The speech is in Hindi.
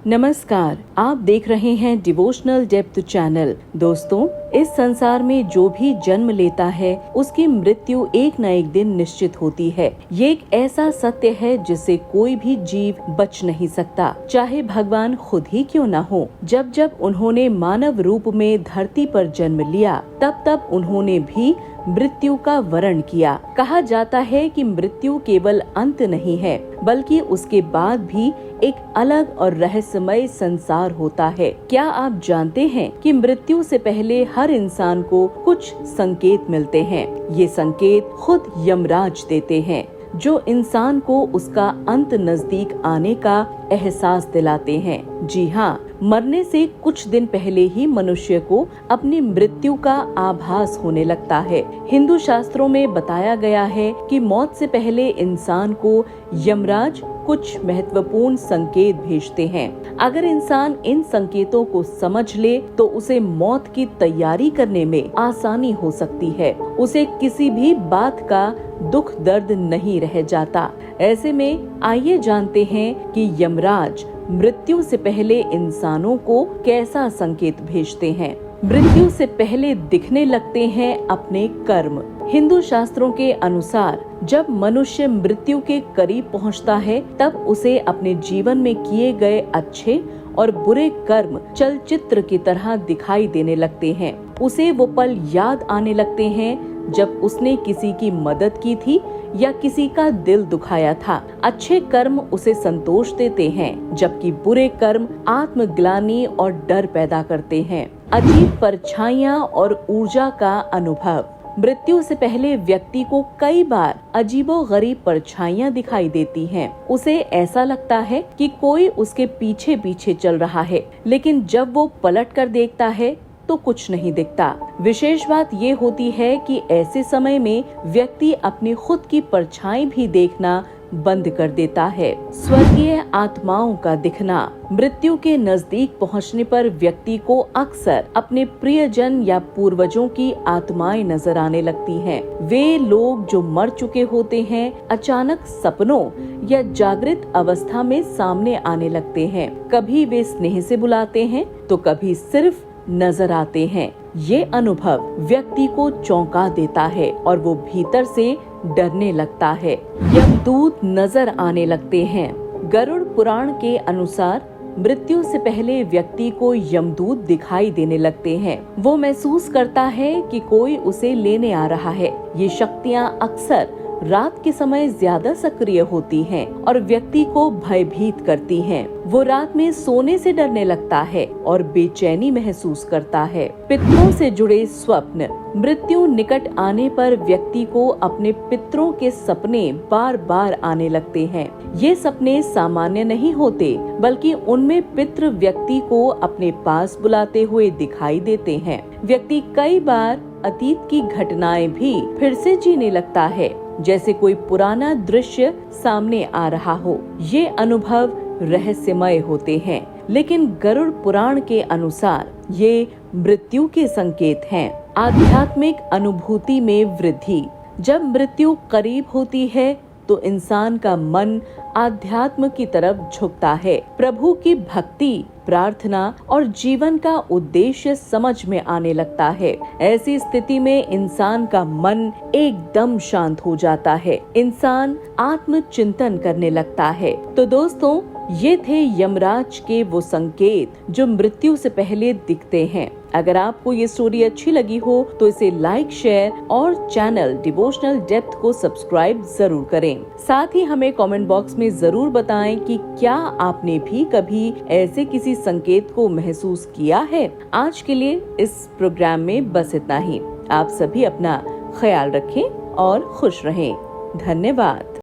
नमस्कार, आप देख रहे हैं डिवोशनल डेप्थ चैनल। दोस्तों, इस संसार में जो भी जन्म लेता है उसकी मृत्यु एक न एक दिन निश्चित होती है। ये एक ऐसा सत्य है जिससे कोई भी जीव बच नहीं सकता, चाहे भगवान खुद ही क्यों न हो। जब जब उन्होंने मानव रूप में धरती पर जन्म लिया, तब तब उन्होंने भी मृत्यु का वरण किया। कहा जाता है कि मृत्यु केवल अंत नहीं है, बल्कि उसके बाद भी एक अलग और रहस्यमय संसार होता है। क्या आप जानते हैं कि मृत्यु से पहले हर इंसान को कुछ संकेत मिलते हैं? ये संकेत खुद यमराज देते हैं, जो इंसान को उसका अंत नजदीक आने का एहसास दिलाते हैं। जी हाँ, मरने से कुछ दिन पहले ही मनुष्य को अपनी मृत्यु का आभास होने लगता है। हिंदू शास्त्रों में बताया गया है कि मौत से पहले इंसान को यमराज कुछ महत्वपूर्ण संकेत भेजते हैं। अगर इंसान इन संकेतों को समझ ले तो उसे मौत की तैयारी करने में आसानी हो सकती है। उसे किसी भी बात का दुख दर्द नहीं रह जाता। ऐसे में आइए जानते हैं कि यमराज मृत्यु से पहले इंसानों को कैसा संकेत भेजते हैं। मृत्यु से पहले दिखने लगते हैं अपने कर्म। हिंदू शास्त्रों के अनुसार जब मनुष्य मृत्यु के करीब पहुंचता है, तब उसे अपने जीवन में किए गए अच्छे और बुरे कर्म चलचित्र की तरह दिखाई देने लगते हैं। उसे वो पल याद आने लगते हैं जब उसने किसी की मदद की थी या किसी का दिल दुखाया था। अच्छे कर्म उसे संतोष देते हैं, जबकि बुरे कर्म आत्मग्लानि और डर पैदा करते हैं। अजीब परछाइयां और ऊर्जा का अनुभव। मृत्यु से पहले व्यक्ति को कई बार अजीबोगरीब परछाइयां दिखाई देती हैं। उसे ऐसा लगता है कि कोई उसके पीछे पीछे चल रहा है, लेकिन जब वो पलट कर देखता है तो कुछ नहीं दिखता। विशेष बात ये होती है कि ऐसे समय में व्यक्ति अपनी खुद की परछाई भी देखना बंद कर देता है। स्वर्गीय आत्माओं का दिखना। मृत्यु के नजदीक पहुंचने पर व्यक्ति को अक्सर अपने प्रियजन या पूर्वजों की आत्माएं नजर आने लगती हैं। वे लोग जो मर चुके होते हैं अचानक सपनों या जागृत अवस्था में सामने आने लगते हैं। कभी वे स्नेह से बुलाते हैं तो कभी सिर्फ नजर आते हैं। ये अनुभव व्यक्ति को चौंका देता है और वो भीतर से डरने लगता है। यमदूत नजर आने लगते हैं। गरुड़ पुराण के अनुसार मृत्यु से पहले व्यक्ति को यमदूत दिखाई देने लगते हैं। वो महसूस करता है कि कोई उसे लेने आ रहा है। ये शक्तियाँ अक्सर रात के समय ज्यादा सक्रिय होती हैं और व्यक्ति को भयभीत करती हैं। वो रात में सोने से डरने लगता है और बेचैनी महसूस करता है। पितरों से जुड़े स्वप्न। मृत्यु निकट आने पर व्यक्ति को अपने पितरों के सपने बार बार आने लगते हैं। ये सपने सामान्य नहीं होते, बल्कि उनमें पितृ व्यक्ति को अपने पास बुलाते हुए दिखाई देते हैं। व्यक्ति कई बार अतीत की घटनाएं भी फिर से जीने लगता है, जैसे कोई पुराना दृश्य सामने आ रहा हो। ये अनुभव रहस्यमय होते हैं, लेकिन गरुड़ पुराण के अनुसार ये मृत्यु के संकेत हैं। आध्यात्मिक अनुभूति में वृद्धि। जब मृत्यु करीब होती है तो इंसान का मन आध्यात्म की तरफ झुकता है। प्रभु की भक्ति, प्रार्थना और जीवन का उद्देश्य समझ में आने लगता है। ऐसी स्थिति में इंसान का मन एकदम शांत हो जाता है। इंसान आत्मचिंतन करने लगता है। तो दोस्तों, ये थे यमराज के वो संकेत जो मृत्यु से पहले दिखते हैं। अगर आपको ये स्टोरी अच्छी लगी हो तो इसे लाइक, शेयर और चैनल डिवोशनल डेप्थ को सब्सक्राइब जरूर करें। साथ ही हमें कमेंट बॉक्स में जरूर बताएं कि क्या आपने भी कभी ऐसे किसी संकेत को महसूस किया है। आज के लिए इस प्रोग्राम में बस इतना ही। आप सभी अपना ख्याल रखें और खुश रहें। धन्यवाद।